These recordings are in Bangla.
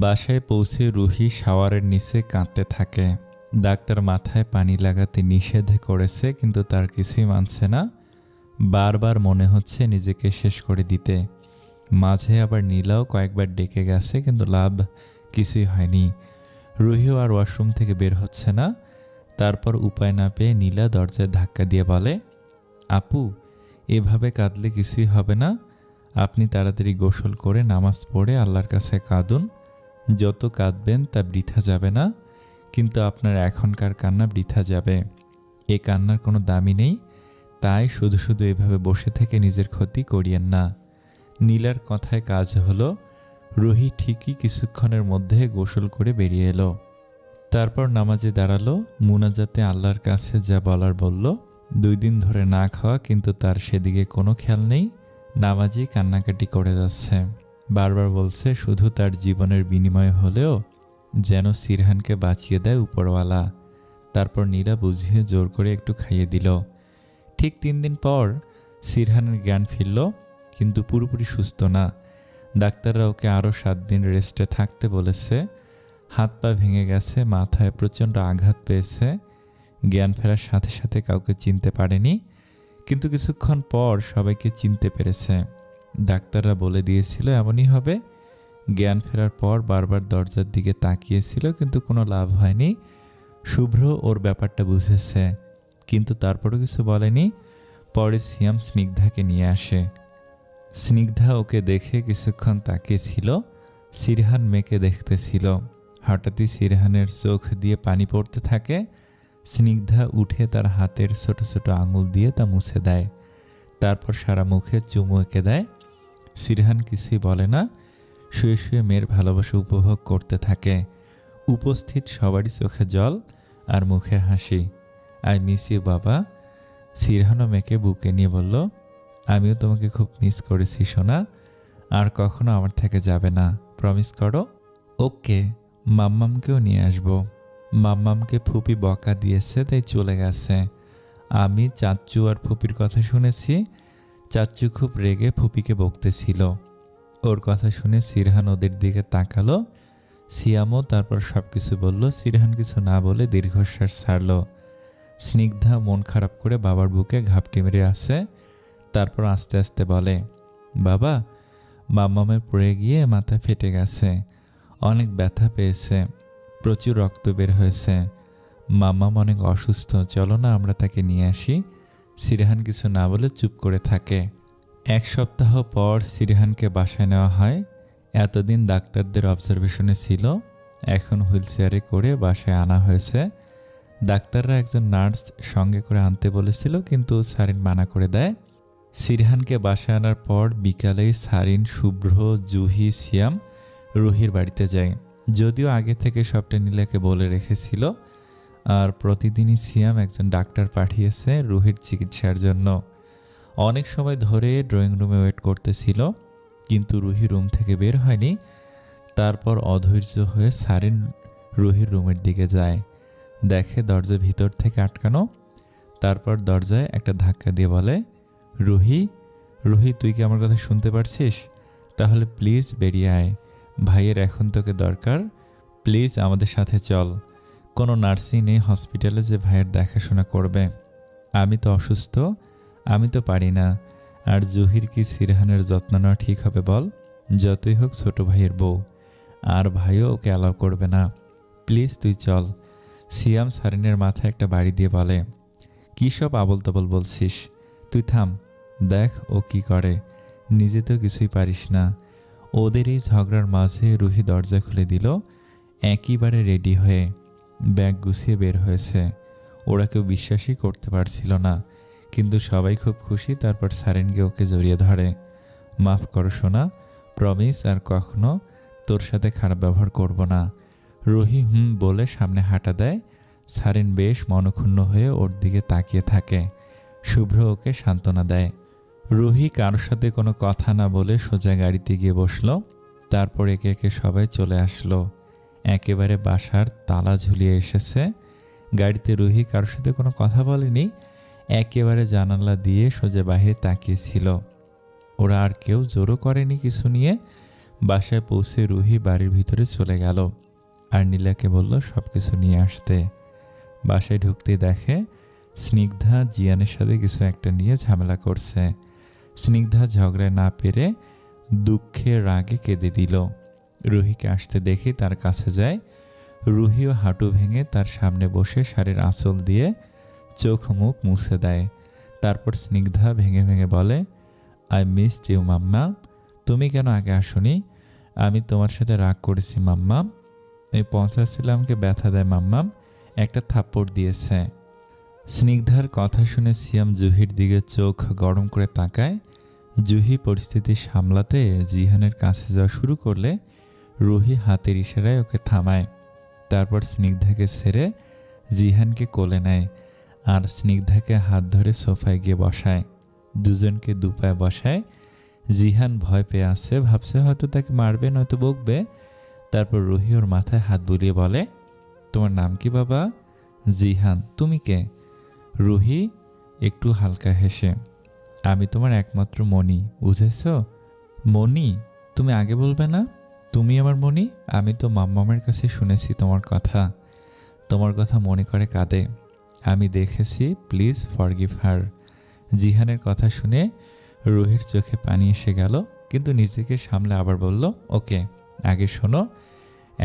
বাসায় পৌঁছে রুহি শাওয়ারের নিচে কাঁদতে থাকে। ডাক্তার মাথায় পানি লাগাতে নিষেধ করেছে, কিন্তু তার কিছুই মানছে না। বারবার মনে হচ্ছে নিজেকে শেষ করে দিতে। মাঝে আবার নীলাও কয়েকবার ডেকে গেছে, কিন্তু লাভ কিছুই হয়নি। রুহিও আর ওয়াশরুম থেকে বের হচ্ছে না। তারপর উপায় না পেয়ে নীলা দরজায় ধাক্কা দিয়ে বলে, আপু, এভাবে কাঁদলে কিছুই হবে না। আপনি তাড়াতাড়ি গোসল করে নামাজ পড়ে আল্লাহর কাছে কাঁদুন। যত কাঁদবেন তা বৃথা যাবে না, কিন্তু আপনার এখনকার কান্না বৃথা যাবে। এ কান্নার কোনো দামই নেই, তাই শুধু শুধু এভাবে বসে থেকে নিজের ক্ষতি করিয়েন না। নীলার কথায় কাজ হলো। রুহি ঠিকই কিছুক্ষণের মধ্যে গোসল করে বেরিয়ে এলো। তারপর নামাজে দাঁড়ালো। মুনাজাতে আল্লাহর কাছে যা বলার বলল। 2 দিন ধরে না খাওয়া, কিন্তু তার সেদিকে কোনো খেয়াল নেই। নামাজেই কান্নাকাটি করে যাচ্ছে। বারবার বলছে শুধু তার জীবনের বিনিময় হলেও যেন সিরহানকে বাঁচিয়ে দেয় উপরওয়ালা। তারপর নীলা বুঝিয়ে জোর করে একটু খাইয়ে দিল। ঠিক 3 দিন পর সিরহানের জ্ঞান ফিরল, কিন্তু পুরোপুরি সুস্থ না। ডাক্তাররা ওকে আরও 7 দিন রেস্টে থাকতে বলেছে। হাত পা ভেঙে গেছে, মাথায় প্রচণ্ড আঘাত পেয়েছে। জ্ঞান ফেরার সাথে সাথে কাউকে চিনতে পারেনি, কিন্তু কিছুক্ষণ পর সবাইকে চিনতে পেরেছে। ডাক্তাররা বলে দিয়েছিল এমনই হবে। জ্ঞান ফেরার পর বারবার দরজার দিকে তাকিয়েছিল, কিন্তু কোনো লাভ হয়নি। শুভ্র ওর ব্যাপারটা বুঝেছে, কিন্তু তারপরও কিছু বলেনি। পরে সিয়াম স্নিগ্ধাকে নিয়ে আসে। স্নিগ্ধা ওকে দেখে কিছুক্ষণ তাকিয়েছিল। সিরহান মেয়েকে দেখতেছিল। হঠাৎই সিরহানের চোখ দিয়ে পানি পড়তে থাকে। স্নিগ্ধা উঠে তার হাতের ছোট ছোট আঙুল দিয়ে তা মুছে দেয়। তারপর সারা মুখে চুমু এঁকে দেয়। সিরহান কিছুই বলে না, শুয়ে শুয়ে মেয়ের ভালোবাসা উপভোগ করতে থাকে। উপস্থিত সবারই চোখে জল আর মুখে হাসি। আই মিস ইউ বাবা। সিরহানও মেয়েকে বুকে নিয়ে বলল, আমিও তোমাকে খুব মিস করেছি সোনা। আর কখনো আমার থেকে যাবে না, প্রমিস করো। ওকে, মাম্মামকেও নিয়ে আসবো। মাম্মামকে ফুপি বকা দিয়েছে, তাই চলে গেছে। আমি চাচ্চু আর ফুপির কথা শুনেছি। চাচ্চু খুব রেগে ফুপিকে বকতেছিল। ওর কথা শুনে সিরহান ওদের দিকে তাকালো। সিয়ামও তারপর সব কিছু বলল। সিরহান কিছু না বলে দীর্ঘশ্বাস ছাড়ল। স্নিগ্ধা মন খারাপ করে বাবার বুকে ঘাপটি মেরে আসে। তারপর আস্তে আস্তে বলে, বাবা, মাম্মামের পড়ে গিয়ে মাথা ফেটে গেছে, অনেক ব্যথা পেয়েছে, প্রচুর রক্ত বের হয়েছে। মাম্মাম অনেক অসুস্থ, চলো না আমরা তাকে নিয়ে আসি। সিরহান কিছু না বলে চুপ করে থাকে। 1 সপ্তাহ পর সিরহানকে বাসায় নেওয়া হয়। এতদিন ডাক্তারদের অবজারভেশনে ছিল, এখন হুইল চেয়ারে করে বাসায় আনা হয়েছে। ডাক্তাররা একজন নার্স সঙ্গে করে আনতে বলেছিল, কিন্তু সারিন মানা করে দেয়। সিরহানকে বাসায় আনার পর বিকালেই সারিন, শুভ্র, জুহি, সিয়াম রুহির বাড়িতে যায়। যদিও আগে থেকে সবটা নীলাকে বলে রেখেছিল। আর প্রতিদিনই সিয়াম একজন ডাক্তার পাঠিয়েছে রুহির চিকিৎসার জন্য। অনেক সময় ধরে ড্রয়িং রুমে ওয়েট করতেছিল, কিন্তু রুহি রুম থেকে বের হয়নি। তারপর অধৈর্য হয়ে সারিন রুহির রুমের দিকে যায়। দেখে দরজা ভিতর থেকে আটকানো। তারপর দরজায় একটা ধাক্কা দিয়ে বলে, রুহি, রুহি, তুই কি আমার কথা শুনতে পারছিস? তাহলে প্লিজ বেরিয়ে আয়। ভাইয়ের এখন তোকে দরকার, প্লিজ আমাদের সাথে চল। কোনো নার্সই নেই হসপিটালে যে ভাইয়ের দেখাশোনা করবে। আমি তো অসুস্থ, আমি তো পারি না। আর জহির কি সিরহানের যত্ন নেওয়া ঠিক হবে বল? যতই হোক ছোট ভাইয়ের বউ, আর ভাইও ওকে অ্যালাউ করবে না। প্লিজ তুই চল। সিয়াম সারিনের মাথায় একটা বাড়ি দিয়ে বলে, কী সব আবল তাবল বলছিস? তুই থাম, দেখ ও কি করে। নিজে তো কিছুই পারিস না। ওদের এই ঝগড়ার মাঝে রুহি দরজা খুলে দিল। একেবারে রেডি হয়ে ব্যাগ গুছিয়ে বের হয়েছে। ওরা কেউ বিশ্বাসই করতে পারছিল না, কিন্তু সবাই খুব খুশি। তারপর সারিনকে ওকে জড়িয়ে ধরে, মাফ করো সোনা, প্রমিস আর কখনো তোর সাথে খারাপ ব্যবহার করব না। রুহি বলে সামনে হাঁটা দেয়। সারিন বেশ মনক্ষুণ্ণ হয়ে ওর দিকে তাকিয়ে থাকে। শুভ্র ওকে সান্ত্বনা দেয়। রুহি কারোর সাথে কোনো কথা না বলে সোজা গাড়িতে গিয়ে বসলো। তারপর একে একে সবাই চলে আসলো। একেবারে বাসার তালা ঝুলিয়ে এসেছে। গাড়িতে রুহি কারোর সাথে কোনো কথা বলেনি, একেবারে জানালা দিয়ে সোজা বাহিরে তাকিয়েছিল। ওরা আর কেউ জোরও করেনি কিছু নিয়ে। বাসায় পৌঁছে রুহি বাড়ির ভিতরে চলে গেল আর নীলাকে বলল সব কিছু নিয়ে আসতে। বাসায় ঢুকতেই দেখে স্নিগ্ধা জিয়ানের সাথে কিছু একটা নিয়ে ঝামেলা করছে। স্নিগ্ধা ঝগড়ায় না পেরে দুঃখের রাগে কেঁদে দিল। রুহিকে আসতে দেখে তার কাছে যায়। রুহিও হাঁটু ভেঙে তার সামনে বসে শাড়ির আঁচল দিয়ে চোখ মুখ মুছে দেয়। তারপর স্নিগ্ধা ভেঙে ভেঙে বলে, আই মিসড ইউ মাম্মা, তুমি কেন আগে আসোনি? আমি তোমার সাথে রাগ করেছি মাম্মাম। এই পৌঁছাচ্ছিলামকে ব্যথা দেয় মাম্মাম, একটা থাপ্পড় দিয়েছে। স্নিগ্ধার কথা শুনে সিয়াম জুহির দিকে চোখ গরম করে তাকায়। জুহি পরিস্থিতি সামলাতে জিহানের কাছে যাওয়া শুরু করলে রুহি হাতের ইশারায় ওকে থামায়। তারপর স্নিগ্ধাকে ছেড়ে জিহানকে কোলে নেয় আর স্নিগ্ধাকে হাত ধরে সোফায় গিয়ে বসায়। দুজনকে দুপায়ে বসায়। জিহান ভয় পেয়ে আছে, ভাবছে হয়তো তাকে মারবে নয়তো বকবে। তারপর রুহি ওর মাথায় হাত বুলিয়ে বলে, তোমার নাম কি বাবা? জিহান। তুমি কে? রুহি একটু হালকা হেসে, আমি তোমার একমাত্র মণি, বুঝেছ? মণি? তুমি আগে বলবে না? তুমি আমার মণি? আমি তো মাম্মামের কাছে শুনেছি তোমার কথা মনে করে কাঁদে। আমি দেখেছি, প্লিজ ফরগিভ হার। জিহানের কথা শুনে রুহির চোখে পানি এসে গেল, কিন্তু নিজেকে সামলে আবার বলল, ওকে আগে শোনো,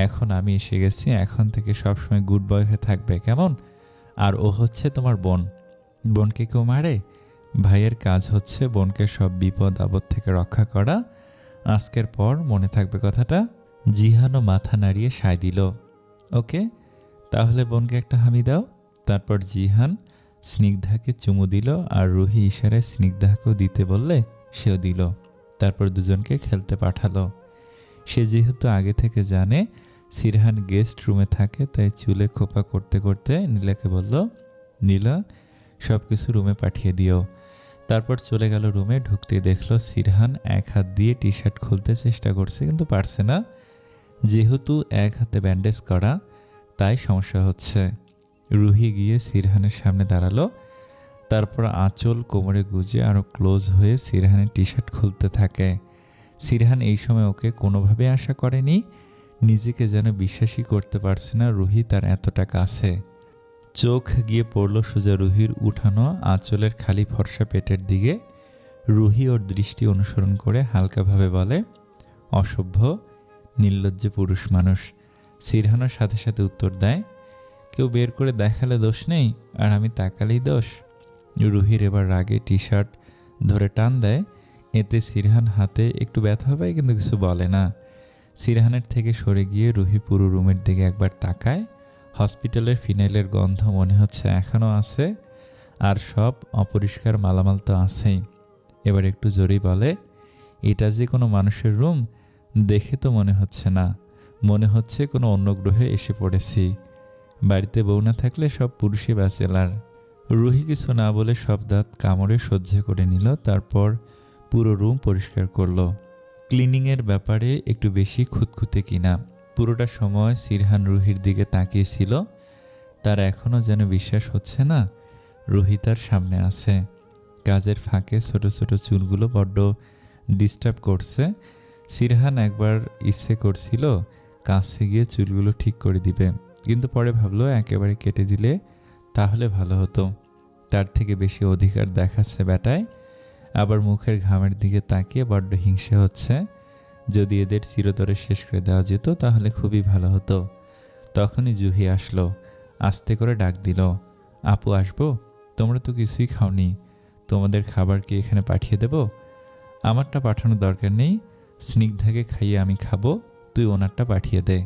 এখন আমি এসে গেছি, এখন থেকে সবসময় গুড বয় হয়ে থাকবে, কেমন? আর ও হচ্ছে তোমার বোন। বোনকে কেউ মারে? ভাইয়ের কাজ হচ্ছে বোনকে সব বিপদ আপদ থেকে রক্ষা করা। আজকের পর মনে থাকবে কথাটা। জিহানও মাথা নাড়িয়ে সায় দিল, ওকে তাহলে বোনকে একটা হামি দাও। তারপর জিহান স্নিগ্ধাকে চুমু দিল আর রুহি ইশারায় স্নিগ্ধাকেও দিতে বললে সেও দিল। তারপর দুজনকে খেলতে পাঠালো। সে যেহেতু আগে থেকে জানে সিরহান গেস্ট রুমে থাকে, তাই চুলে খোপা করতে করতে নীলাকে বলল, নীলা সব কিছু রুমে পাঠিয়ে দিও। তারপর চলে গেল রুমে। ঢুকতেই দেখলো সিরহান এক হাত দিয়ে টি শার্ট খুলতে চেষ্টা করছে কিন্তু পারছে না। যেহেতু এক হাতে ব্যান্ডেজ করা তাই সমস্যা হচ্ছে। রুহি গিয়ে সিরহানের সামনে দাঁড়ালো। তারপর আঁচল কোমরে গুজে আরও ক্লোজ হয়ে সিরহানের টি শার্ট খুলতে থাকে। সিরহান এই সময় ওকে কোনোভাবে আশা করেনি, নিজেকে যেন বিশ্বাসই করতে পারছে না রুহি তার এতটা কাছে। চোখ গিয়ে পড়ল সোজা রুহির উঠানো আঁচলের খালি ফর্সা পেটের দিকে। রুহি ওর দৃষ্টি অনুসরণ করে হালকাভাবে বলে, অসভ্য নির্লজ্জ পুরুষ মানুষ। সিরহানের সাথে সাথে উত্তর দেয়, কেউ বের করে দেখালে দোষ নেই, আর আমি তাকালেই দোষ। রুহির এবার রাগে টি শার্ট ধরে টান দেয়। এতে সিরহান হাতে একটু ব্যথা পায় কিন্তু কিছু বলে না। সিরহানের থেকে সরে গিয়ে রুহি পুরো রুমের দিকে একবার তাকায়। হসপিটালের ফিনাইলের গন্ধ মনে হচ্ছে এখনও আছে, আর সব অপরিষ্কার মালামাল তো আছেই। এবার একটু জোরেই বলে, এটা যে কোনো মানুষের রুম দেখে তো মনে হচ্ছে না, মনে হচ্ছে কোনো অন্য গ্রহে এসে পড়েছি। বাড়িতে বউ না থাকলে সব পুরুষই ব্যাচেলার। রুহি কিছু না বলে সব দাঁত কামড়ে সহ্য করে নিল। তারপর পুরো রুম পরিষ্কার করলো। ক্লিনিংয়ের ব্যাপারে একটু বেশি খুঁতখুঁতে কিনা। পুরোটা সময় সিরহান রুহির দিকে তাকিয়েছিল। তার এখনও যেন বিশ্বাস হচ্ছে না রুহি তার সামনে আছে। কাজের ফাঁকে ছোট ছোট চুলগুলো বড্ড ডিস্টার্ব করছে। সিরহান একবার ইচ্ছে করছিল কাছে গিয়ে চুলগুলো ঠিক করে দিবে, কিন্তু পরে ভাবলো একেবারে কেটে দিলে তাহলে ভালো হতো। তার থেকে বেশি অধিকার দেখাচ্ছে বেটায়। আবার মুখের ঘামের দিকে তাকিয়ে বড্ড হিংসে হচ্ছে। যদি এদের চিরতরে শেষ করে দেওয়া যেত তাহলে খুবই ভালো হতো। তখনই জুহি আসলো, আস্তে করে ডাক দিল, আপু আসবো? তোমরা তো কিছুই খাওনি, তোমাদের খাবার কি এখানে পাঠিয়ে দেব? আমারটা পাঠানোর দরকার নেই, স্নিগ্ধাকে খাইয়ে আমি খাবো, তুই ওনারটা পাঠিয়ে দে।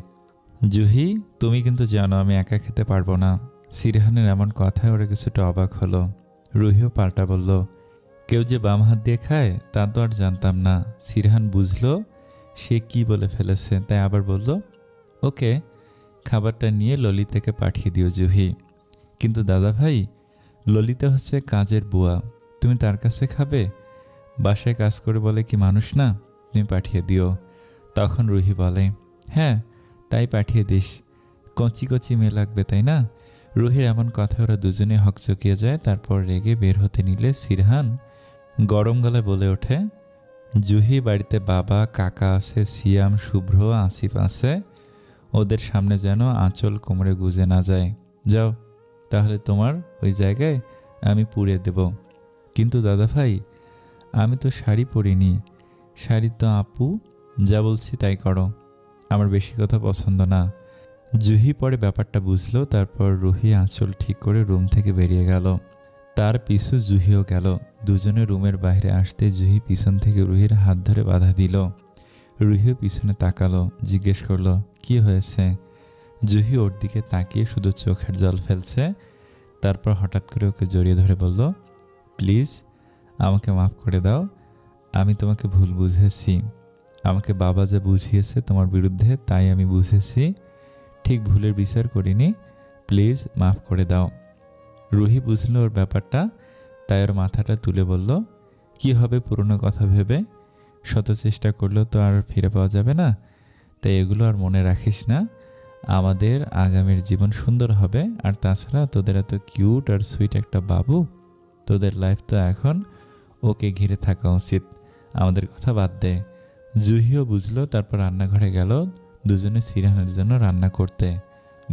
জুহি, তুমি কিন্তু জানো আমি একা খেতে পারবো না। সিরহানের এমন কথায় ওরা কিছুটা অবাক হলো। রুহিও পাল্টা বলল, কেউ যে বাম হাত দিয়ে খায় তা তো আর জানতাম না। সিরহান বুঝলো সে কি বলে ফেলেছে, তাই আবার বলল, ওকে খাবারটা নিয়ে ললিতাকে পাঠিয়ে দিও জুহি। কিন্তু দাদা ভাই, ললিতা হচ্ছে কাজের বুয়া, তুমি তার কাছে খাবে? বাসায় কাজ করে বলে কি মানুষ না? তুমি পাঠিয়ে দিও। তখন রুহি বলে, হ্যাঁ তাই পাঠিয়ে দিস, কচি কচি মেয়ে লাগবে তাই না? রুহির এমন কথা ওরা দুজনে হকচকিয়ে যায়। তারপর রেগে বের হতে নিলে সিরহান গরম গলায় বলে ওঠে, জুহি বাড়িতে বাবা, কাকা আছে, সিয়াম, শুভ্র, আসিফ আছে। ওদের সামনে যেন আঁচল কোমরে গুজে না যায়। যাও, তাহলে তোমার ওই জায়গায় আমি পুড়িয়ে দেব। কিন্তু দাদা ভাই, আমি তো শাড়ি পরিনি। শাড়ি তো আপু, যা বলছি তাই করো। আমার বেশি কথা পছন্দ না। জুহি পরে ব্যাপারটা বুঝলো। তারপর রুহি আঁচল ঠিক করে রুম থেকে বেরিয়ে গেল। তার পিছু জুহিও গেল। দুজনে রুমের বাইরে আসতে জুহি পিছন থেকে রুহির হাত ধরে বাধা দিল। রুহিও পিছনে তাকালো, জিজ্ঞেস করলো, কি হয়েছে? জুহি ওর দিকে তাকিয়ে শুধু চোখের জল ফেলছে। তারপর হঠাৎ করে ওকে জড়িয়ে ধরে বলল, প্লিজ আমাকে মাফ করে দাও। আমি তোমাকে ভুল বুঝেছি। আমাকে বাবা যা বুঝিয়েছে তোমার বিরুদ্ধে তাই আমি বুঝেছি। ঠিক ভুলের বিচার করিনি। প্লিজ মাফ করে দাও। রুহি বুঝলো ওর ব্যাপারটা, তাই ওর মাথাটা তুলে বলল, কি হবে পুরনো কথা ভেবে? শত চেষ্টা করলেও তো আর ফিরে পাওয়া যাবে না। তাই এগুলো আর মনে রাখিস না। আমাদের আগামীর জীবন সুন্দর হবে। আর তাছাড়া তোদের এত কিউট আর সুইট একটা বাবু, তোদের লাইফ তো এখন ওকে ঘিরে থাকা উচিত। আমাদের কথা বাদ দে। জুহিও বুঝলো। তারপর রান্নাঘরে গেল দুজনে সিরহানের জন্য রান্না করতে।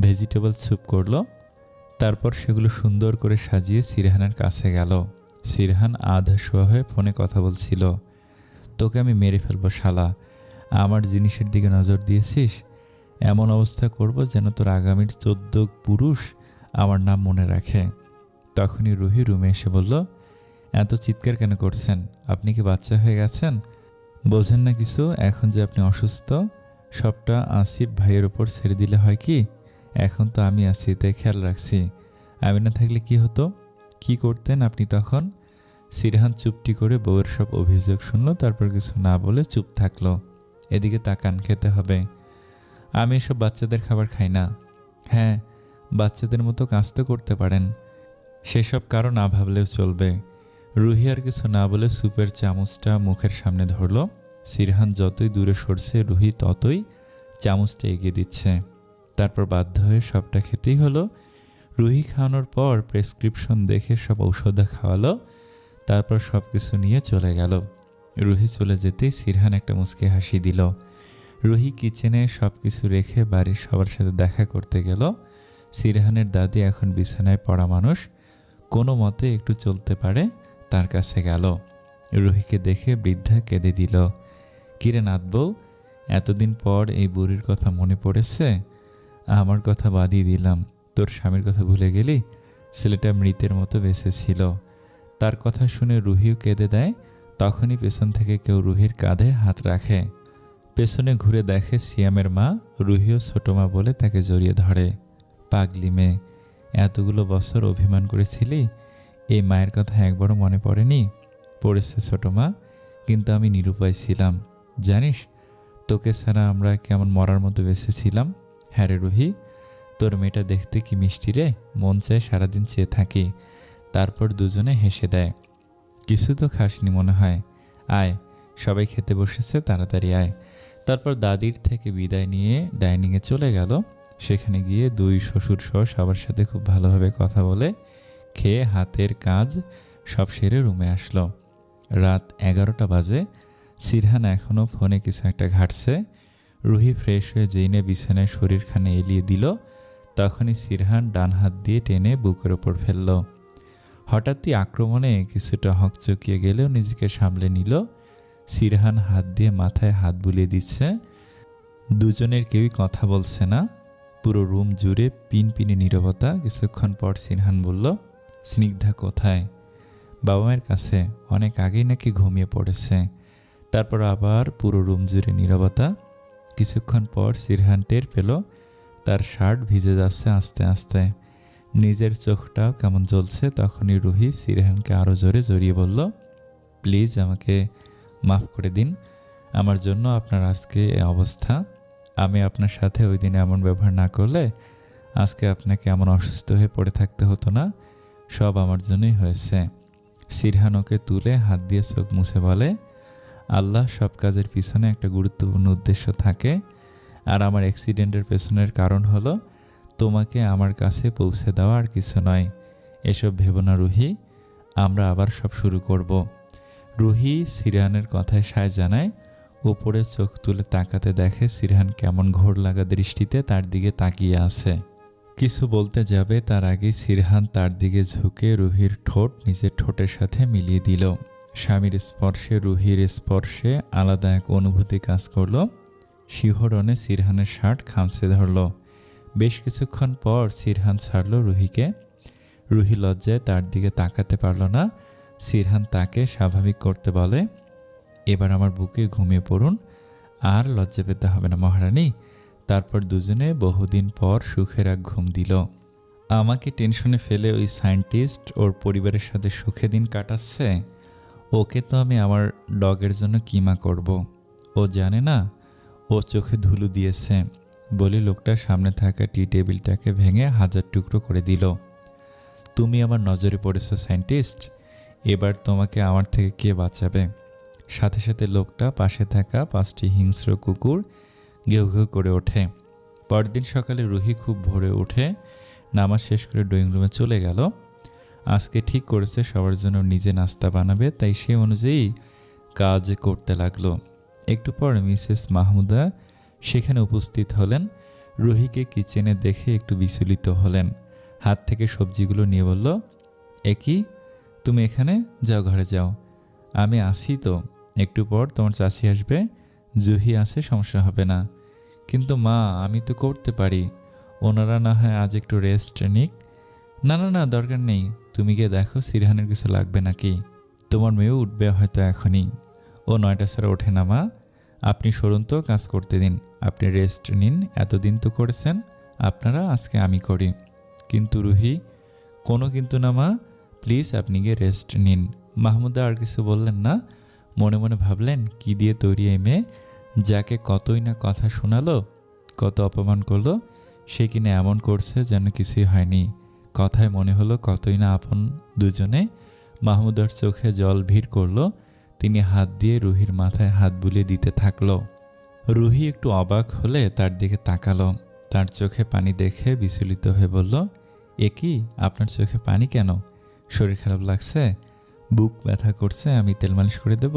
ভেজিটেবল স্যুপ করলো। তারপর সেগুলো সুন্দর করে সাজিয়ে সিরহানের কাছে গেল। সিরহান আধা শোয়া হয়ে ফোনে কথা বলছিল। তোকে আমি মেরে ফেলবো শালা, আমার জিনিসের দিকে নজর দিয়েছিস? এমন অবস্থা করব যেন তোর আগামীর 14 পুরুষ আমার নাম মনে রাখে। তখনই রুহি রুমে এসে বলল, এত চিৎকার কেন করছেন? আপনি কি বাচ্চা হয়ে গেছেন? বোঝেন না কিছু? এখন যে আপনি অসুস্থ, সবটা আসিফ ভাইয়ের ওপর ছেড়ে দিলে হয় কি? এখন তো আমি আছি, তাই খেয়াল রাখছি। আমি না থাকলে কি হতো? কি করতেন আপনি তখন? সিরহান চুপটি করে বউয়ের সব অভিযোগ শুনলো। তারপর কিছু না বলে চুপ থাকলো। এদিকে তাকান, খেতে হবে। আমি এসব বাচ্চাদের খাবার খাই না। হ্যাঁ, বাচ্চাদের মতো কাজ তো করতে পারেন। সেসব কারো না ভাবলেও চলবে। রুহি আর কিছু না বলে স্যুপের চামচটা মুখের সামনে ধরল। সিরহান যতই দূরে সরছে রুহি ততই চামচটা এগিয়ে দিচ্ছে। তারপর বাধ্য হয়ে সবটা খেতেই হলো। রুহি খাওয়ানোর পর প্রেসক্রিপশন দেখে সব ঔষধ খাওয়ালো। তারপর সব কিছু নিয়ে চলে গেল। রুহি চলে যেতেই সিরহান একটা মুচকি হাসি দিল। রুহি কিচেনে সব কিছু রেখে বাড়ির সবার সাথে দেখা করতে গেল। সিরহানের দাদি এখন বিছানায় পড়া মানুষ, কোনো মতে একটু চলতে পারে, তার কাছে গেল। রুহিকে দেখে বৃদ্ধা কেঁদে দিল। কিরে নাতবউ, এতদিন পর এই বুড়ির কথা মনে পড়েছে? আমার কথা বাদই দিলাম, তোর স্বামীর কথা ভুলে গেলি? ছেলেটা মৃতের মতো বেঁচে ছিল। তার কথা শুনে রুহিও কেঁদে দেয়। তখনই পেছন থেকে কেউ রুহির কাঁধে হাত রাখে। পেছনে ঘুরে দেখে সিয়ামের মা। রুহিও ছোট মা বলে তাকে জড়িয়ে ধরে। পাগলি মেয়ে, এতগুলো বছর অভিমান করেছিলি, এই মায়ের কথা একবারও মনে পড়েনি? পড়েছে ছোট মা, কিন্তু আমি নিরুপায় ছিলাম। জানিস, তোকে ছাড়া আমরা কেমন মরার মতো বেঁচেছিলাম। হ্যাঁ রে রুহি, তোর মেয়েটা দেখতে কি মিষ্টি রে, মন চায় সারাদিন চেয়ে থাকি। তারপর দুজনে হেসে দেয়। কিছু তো খাসনি মনে হয়। আয়, সবাই খেতে বসেছে, তাড়াতাড়ি আয়। তারপর দাদির থেকে বিদায় নিয়ে ডাইনিংয়ে চলে গেল। সেখানে গিয়ে দুই শ্বশুর সহ সবার সাথে খুব ভালোভাবে কথা বলে খেয়ে হাতের কাজ সব সেরে রুমে আসলো। রাত 11টা বাজে। সিরহান এখনও ফোনে কিছু একটা ঘাটছে। রুহি ফ্রেশ হয়ে যেইনে বিছানায় শরীরখানে এলিয়ে দিল, তখনই সিরহান ডান হাত দিয়ে টেনে বুকের ওপর ফেলল। হঠাৎই আক্রমণে কিছুটা হকচকিয়ে গেলেও নিজেকে সামলে নিল। সিরহান হাত দিয়ে মাথায় হাত বুলিয়ে দিচ্ছে। দুজনের কেউই কথা বলছে না। পুরো রুম জুড়ে পিনপিনে নীরবতা। কিছুক্ষণ পর সিরহান বলল, স্নিগ্ধা কোথায়? বাবা মায়ের কাছে, অনেক আগেই নাকি ঘুমিয়ে পড়েছে। তারপর আবার পুরো রুম জুড়ে নীরবতা। কিছুক্ষণ পর সিরহান টের পেল তার শার্ট ভিজে যাচ্ছে আস্তে আস্তে। নিজের চোখটাও কেমন জ্বলছে। তখনই রুহি সিরহানকে আরও জোরে জড়িয়ে বলল, প্লিজ আমাকে মাফ করে দিন। আমার জন্য আপনার আজকে এই অবস্থা। আমি আপনার সাথে ওই দিন এমন ব্যবহার না করলে আজকে আপনাকে এমন অসুস্থ হয়ে পড়ে থাকতে হতো না। সব আমার জন্যই হয়েছে। সিরহান ওকে তুলে হাত দিয়ে চোখ মুছে বলে, আল্লাহ সব কাজের পিছনে একটা গুরুত্বপূর্ণ উদ্দেশ্য থাকে। আর আমার অ্যাক্সিডেন্টের পেছনের কারণ হলো তোমাকে আমার কাছে পৌঁছে দেওয়া, আর কিছু নয়। এসব ভেবো না রুহি, আমরা আবার সব শুরু করব। রুহি সিরহানের কথায় সায় জানায়। উপরে চোখ তুলে তাকাতে দেখে সিরহান কেমন ঘোর লাগা দৃষ্টিতে তার দিকে তাকিয়ে আছে। কিছু বলতে যাবে তার আগেই সিরহান তার দিকে ঝুঁকে রুহির ঠোঁট নিজের ঠোঁটের সাথে মিলিয়ে দিল। স্বামীর স্পর্শে রুহির স্পর্শে আলাদা এক অনুভূতি কাজ করল। শিহরণে সিরহানের শার্ট খামচে ধরল। বেশ কিছুক্ষণ পর সিরহান ছাড়ল রুহিকে। রুহি লজ্জায় তার দিকে তাকাতে পারল না। সিরহান তাকে স্বাভাবিক করতে বলে, এবার আমার বুকে ঘুমিয়ে পড়ুন, আর লজ্জা পেতে হবে না মহারানী। তারপর দুজনে বহুদিন পর সুখের এক ঘুম দিল। আমাকে টেনশনে ফেলে ওই সায়েন্টিস্ট ওর পরিবারের সাথে সুখে দিন কাটাচ্ছে। ওকে তো আমি আমার ডগের জন্য কিমা করব। ও জানে না ও চোখে ধুলো দিয়েছে বলে লোকটার সামনে থাকা টি টেবিলটাকে ভেঙে হাজার টুকরো করে দিল। তুমি আমার নজরে পড়েছো সায়েন্টিস্ট, এবার তোমাকে আমার থেকে কে বাঁচাবে? সাথে সাথে লোকটা পাশে থাকা 5টি হিংস্র কুকুর ঘেউ ঘেউ করে ওঠে। পরদিন সকালে রুহি খুব ভোরে উঠে নামাজ শেষ করে ড্রয়িং রুমে চলে গেল। আজকে ঠিক করেছে সবার জন্য নিজে নাস্তা বানাবে, তাই সেই অনুযায়ী কাজ করতে লাগলো। একটু পর মিসেস মাহমুদা সেখানে উপস্থিত হলেন। রুহিকে কিচেনে দেখে একটু বিচলিত হলেন। হাত থেকে সবজিগুলো নিয়ে বলল, কি তুমি এখানে? যাও ঘরে যাও, আমি আসি তো, একটু পর তোমার চাচি আসবে, জুহি আছে, সমস্যা হবে না। কিন্তু মা, আমি তো করতে পারি, ওনারা না হয় আজ একটু রেস্ট নিক। না না না, দরকার নেই, তুমি গিয়ে দেখো সিরহানের কিছু লাগবে নাকি। তোমার মেয়েও উঠবে হয়তো এখনই, ও 9টা ছাড়া ওঠে না মা। আপনি সরুন তো, কাজ করতে দিন, আপনি রেস্ট নিন, এতদিন তো করেছেন আপনারা, আজকে আমি করি। কিন্তু রুহি, কোনো কিন্তু না মা, প্লিজ আপনি গিয়ে রেস্ট নিন। মাহমুদা আর কিছু বললেন না। মনে মনে ভাবলেন, কি দিয়ে তৈরি এই মেয়ে, যাকে কতই না কথা শোনালো, কত অপমান করলো, সে কিনা এমন করছে যেন কিছুই হয়নি। কথায় মনে হলো কতই না আপন দুজনে। মাহমুদার চোখে জল ভিড় করলো। তিনি হাত দিয়ে রুহির মাথায় হাত বুলিয়ে দিতে থাকলো। রুহি একটু অবাক হলে তার দিকে তাকালো। তার চোখে পানি দেখে বিচলিত হয়ে বলল, কি আপনার চোখে পানি কেন? শরীর খারাপ লাগছে? বুক ব্যথা করছে? আমি তেল মালিশ করে দেব?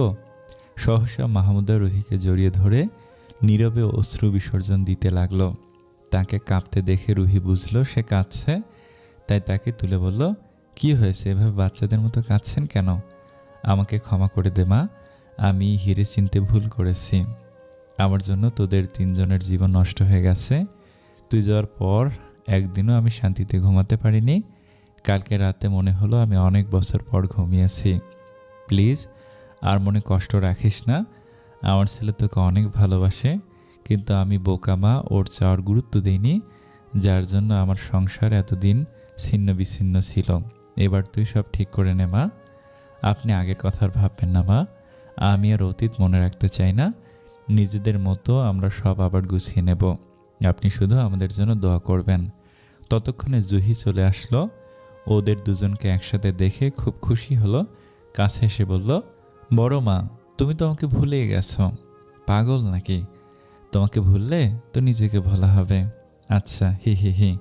সহসা মাহমুদা রুহিকে জড়িয়ে ধরে নীরবে অশ্রু বিসর্জন দিতে লাগলো। তাকে কাঁপতে দেখে রুহি বুঝলো সে কাঁদছে, তাই তাকে তুলে বলল, কি হয়েছে, এভাবে বাচ্চাদের মতো কাঁদছেন কেন? আমাকে ক্ষমা করে দে মা, আমি হিরে চিনতে ভুল করেছি। আমার জন্য তোদের 3জনের জীবন নষ্ট হয়ে গেছে। তুই যাওয়ার পর একদিনও আমি শান্তিতে ঘুমাতে পারিনি। কালকে রাতে মনে হলো আমি অনেক বছর পর ঘুমিয়েছি। প্লিজ আর মনে কষ্ট রাখিস না। আমার ছেলে তোকে অনেক ভালোবাসে, কিন্তু আমি বোকা মা, ওর চাওয়ার গুরুত্ব দিইনি, যার জন্য আমার সংসার এতদিন ছিন্ন বিচ্ছিন্ন ছিল। এবার তুই সব ঠিক করে নে মা। আপনি আগের কথা আর ভাববেন না মা, আমি আর অতীত মনে রাখতে চাই না। নিজেদের মতো আমরা সব আবার গুছিয়ে নেব। আপনি শুধু আমাদের জন্য দোয়া করবেন। ততক্ষণে জুহি চলে আসলো। ওদের দুজনকে একসাথে দেখে খুব খুশি হলো। কাছে এসে বলল, বড় মা, তুমি তো আমাকে ভুলেই গেছো। পাগল নাকি? তোমাকে ভুললে তো নিজেকে ভোলা হবে। আচ্ছা, হি হি হি।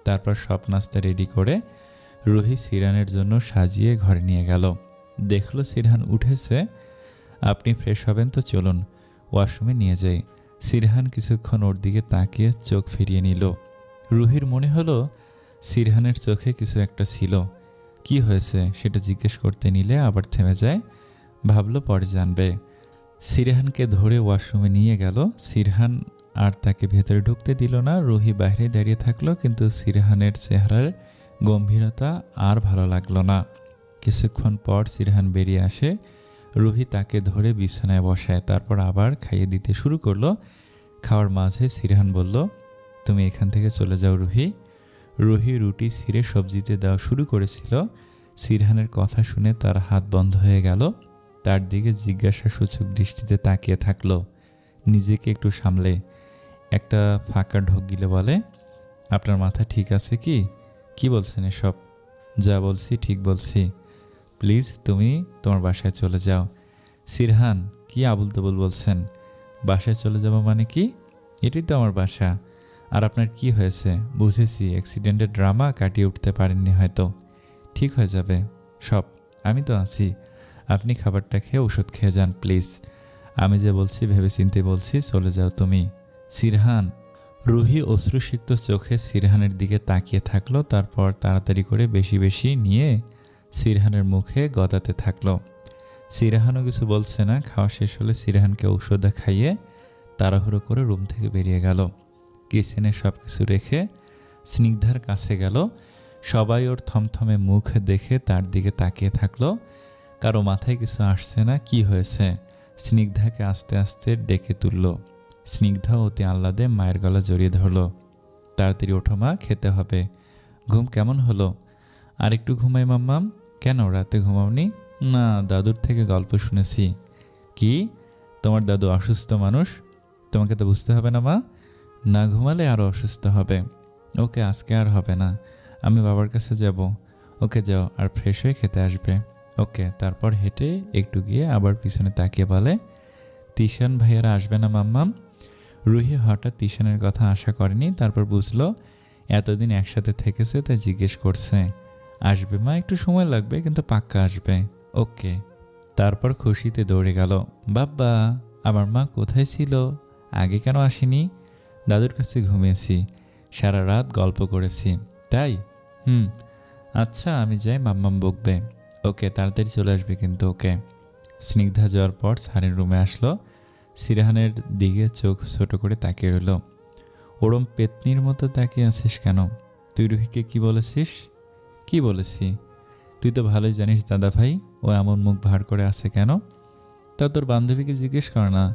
তারপর সব নাস্তা রেডি করে রুহি সিরহানের জন্য সাজিয়ে ঘরে নিয়ে গেল। দেখলো সিরহান উঠেছে। আপনি ফ্রেশ হবেন তো চলুন, ওয়াশরুমে নিয়ে যাই। সিরহান কিছুক্ষণ ওর দিকে তাকিয়ে চোখ ফিরিয়ে নিল। রুহির মনে হলো সিরহানের চোখে কিছু একটা ছিল। কি হয়েছে সেটা জিজ্ঞেস করতে নিলে আবার থেমে যায়। ভাবলো পরে জানবে। সিরহানকে ধরে ওয়াশরুমে নিয়ে গেল। সিরহান আর তাকে ভেতরে ঢুকতে দিল না। রুহি বাইরে দাঁড়িয়ে থাকলো, কিন্তু সিরহানের চেহারার গম্ভীরতা আর ভালো লাগলো না। কিছুক্ষণ পর সিরহান বেরিয়ে আসে। রুহি তাকে ধরে বিছানায় বসায়, তারপর আবার খাইয়ে দিতে শুরু করলো। খাওয়ার মাঝে সিরহান বলল, তুমি এখান থেকে চলে যাও রুহি। রুহি রুটি ছিঁড়ে সবজিতে দেওয়া শুরু করেছিল। সিরহানের কথা শুনে তার হাত বন্ধ হয়ে গেল। তার দিকে জিজ্ঞাসাসূচক দৃষ্টিতে তাকিয়ে থাকলো। নিজেকে একটু সামলে একটা ফাঁকা ঢোক গিলে বলে, আপনার মাথা ঠিক আছে কি? কি বলছেন এসব? যা বলছি ঠিক বলছি। প্লিজ তুমি তোমার বাসায় চলে যাও। সিরহান, কি আবুল তাবুল বলছেন? বাসায় চলে যাব মানে কি? এটাই তো আমার বাসা। আর আপনার কি হয়েছে? বুঝেছি, অ্যাক্সিডেন্টের ড্রামা কাটিয়ে উঠতে পারেননি হয়তো। ঠিক হয়ে যাবে সব, আমি তো আছি। আপনি খাবারটা খেয়ে ওষুধ খেয়ে যান প্লিজ। আমি যে বলছি ভেবেচিন্তে বলছি, চলে যাও তুমি। সিরহান। রুহি অশ্রুসিক্ত চোখে সিরহানের দিকে তাকিয়ে থাকলো, তারপর তাড়াতাড়ি করে বেশি বেশি নিয়ে সিরহানের মুখে গদাতে থাকলো। সিরহানও কিছু বলছে না। খাওয়া শেষ হলে সিরহানকে ঔষধ খাইয়ে তাড়াহুড়ো করে রুম থেকে বেরিয়ে গেল। কিচেনে সব কিছু রেখে স্নিগ্ধার কাছে গেল। সবাই ওর থমথমে মুখ দেখে তার দিকে তাকিয়ে থাকলো। কারো মাথায় কিছু আসছে না। কি হয়েছে? স্নিগ্ধাকে আস্তে আস্তে ডেকে তুলল। স্নিগ্ধা অতি আহ্লাদে মায়ের গলা জড়িয়ে ধরল। তাড়াতাড়ি ওঠো মা, খেতে হবে। ঘুম কেমন হলো? আর একটু ঘুমাই মাম্মাম। কেন, রাতে ঘুমাওনি? না, দাদুর থেকে গল্প শুনেছি। কি? তোমার দাদু অসুস্থ মানুষ? তোমাকে তো বুঝতে হবে না মা, না ঘুমালে আরও অসুস্থ হবে। ওকে, আজকে আর হবে না, আমি বাবার কাছে যাব। ওকে যাও, আর ফ্রেশ হয়ে খেতে আসবে। ওকে। তারপর হেঁটে একটু গিয়ে আবার পিছনে তাকিয়ে বলে, তিশান ভাইয়ারা আসবে না মাম্মাম? রুহি হঠাৎ তিশানের কথা আশা করেনি। তারপর বুঝলো এতদিন একসাথে থেকেছে, তাই জিজ্ঞেস করছে। আসবে মা, একটু সময় লাগবে, কিন্তু পাক্কা আসবে। ওকে। তারপর খুশিতে দৌড়ে গেল। বাব্বা, আমার মা কোথায় ছিল? আগে কেন আসেনি? দাদুর কাছে ঘুমিয়েছি, সারা রাত গল্প করেছি। তাই? আচ্ছা, আমি যাই, মাম্মাম বকবে। ওকে, তাড়াতাড়ি চলে আসবে কিন্তু। ওকে। স্নিগ্ধা যাওয়ার পর সারিন রুমে আসলো। সিরহানের দিকে চোখ ছোট করে তাকিয়ে রইল। ওরম পেতনির মতো তাকিয়ে আছিস কেন? তুই রুহিকে কি বলেছিস? কি বলেছি? তুই তো ভালোই জানিস দাদা ভাই, ও এমন মুখ ভার করে আছে কেন। তা তোর বান্ধবীকে জিজ্ঞেস কর না।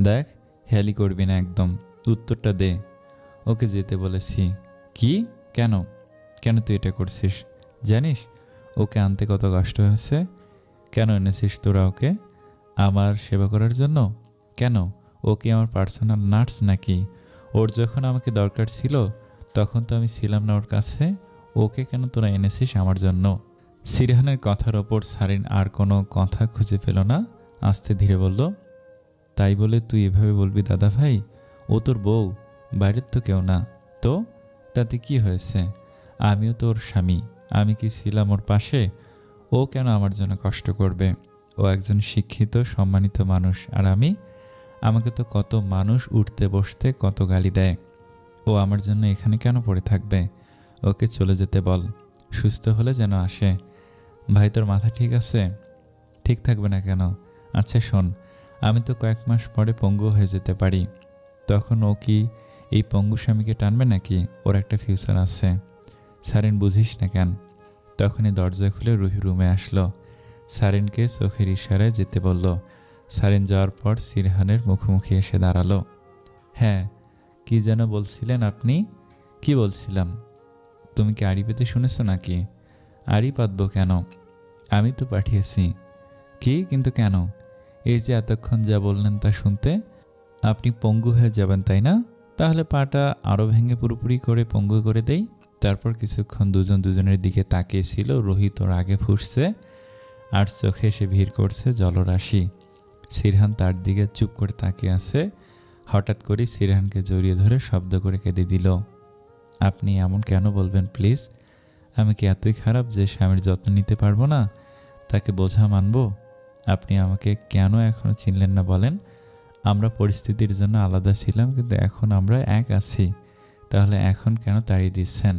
দেখ, হেয়ালি করবি না একদম, উত্তরটা দে। ওকে যেতে বলেছি। কি? কেন? কেন তুই এটা করছিস? জানিস ওকে আনতে কত কষ্ট হয়েছে? কেন এনেছিস তোরা ওকে? আমার সেবা করার জন্য? কেন? ও কি আমার পার্সোনাল নার্স নাকি? ওর যখন আমাকে দরকার ছিল তখন তো আমি ছিলাম না ওর কাছে। ওকে কেন তোরা এনেছিস আমার জন্য? সিরহানের কথার ওপর সারিন আর কোনো কথা খুঁজে পেল না। আস্তে ধীরে বলল, তাই বলে তুই এভাবে বলবি দাদা ভাই? ও তোর বউ, বাইরের তো কেউ না। তো তাতে কি হয়েছে? আমিও তো ওর স্বামী, আমি কি ছিলাম ওর পাশে? ও কেন আমার জন্য কষ্ট করবে? ও একজন শিক্ষিত সম্মানিত মানুষ, আর আমাকে তো কত মানুষ উঠতে বসতে কত গালি দেয়। ও আমার জন্য এখানে কেন পড়ে থাকবে? ওকে চলে যেতে বল, সুস্থ হলে যেন আসে। ভাই, তোর মাথা ঠিক আছে? ঠিক থাকবে না কেন? আচ্ছা শোন, আমি তো কয়েক মাস পরে পঙ্গু হয়ে যেতে পারি। তখন ও কি এই পঙ্গু স্বামীকে টানবে নাকি? ওর একটা ফিউচার আছে। সারিন, বুঝিস না কেন? তখনই দরজা খুলে রুহি রুমে আসলো। সারিনকে চোখের ইশারায় যেতে বলল। সারিন যাওয়ার পর সিরহানের মুখোমুখি এসে দাঁড়ালো। হ্যাঁ, কি যেন বলছিলেন আপনি? কি বলছিলাম? তুমি কি আড়ি পেতে শুনেছ নাকি? আড়ি পাতবো কেন? আমি তো পাঠিয়েছি। কি কিন্তু কেন? এই যে এতক্ষণ যা বললেন তা শুনতে। আপনি পঙ্গু হয়ে যাবেন তাই না? তাহলে পাটা আরও ভেঙে পুরোপুরি করে পঙ্গু করে দেই। তারপর কিছুক্ষণ দুজন দুজনের দিকে তাকিয়েছিল। রোহিত ওর আগে ফুসছে আর চোখে এসে ভিড় করছে জলরাশি। সিরহান তার দিকে চুপ করে তাকিয়ে আছে। হঠাৎ করে সিরহানকে জড়িয়ে ধরে শব্দ করে কেঁদে দিল। আপনি এমন কেন বলবেন প্লিজ? আমি কি এতই খারাপ যে স্বামীর যত্ন নিতে পারবো না? তাকে বোঝা মানব? আপনি আমাকে কেন এখনো চিনলেন না বলেন? আমরা পরিস্থিতির জন্য আলাদা ছিলাম, কিন্তু এখন আমরা এক আছি। তাহলে এখন কেন তাড়িয়ে দিচ্ছেন?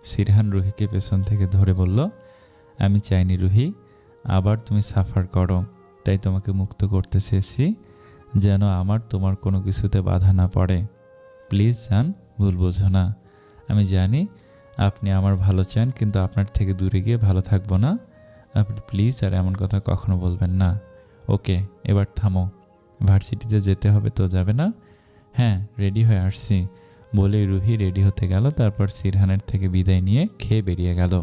সিরহান রুহিকে পেছন থেকে ধরে বলল, আমি চাইনি রুহি আবার তুমি সাফার করো, তাই তোমাকে মুক্ত করতে চেয়েছি, যেন আমার তোমার কোনো কিছুতে বাধা না পড়ে। প্লিজ জান, ভুল বোঝো না। আমি জানি আপনি আমার ভালো চান, কিন্তু আপনার থেকে দূরে গিয়ে ভালো থাকবো না। আপনি প্লিজ আর এমন কথা কখনো বলবেন না। ওকে, এবার থামো। ভার্সিটিতে যেতে হবে তো, যাবে না? হ্যাঁ, রেডি হয়ে আসছি বলে রুহি রেডি হতে গেল। তারপর সিরহানের থেকে বিদায় নিয়ে খেয়ে বেরিয়ে গেল।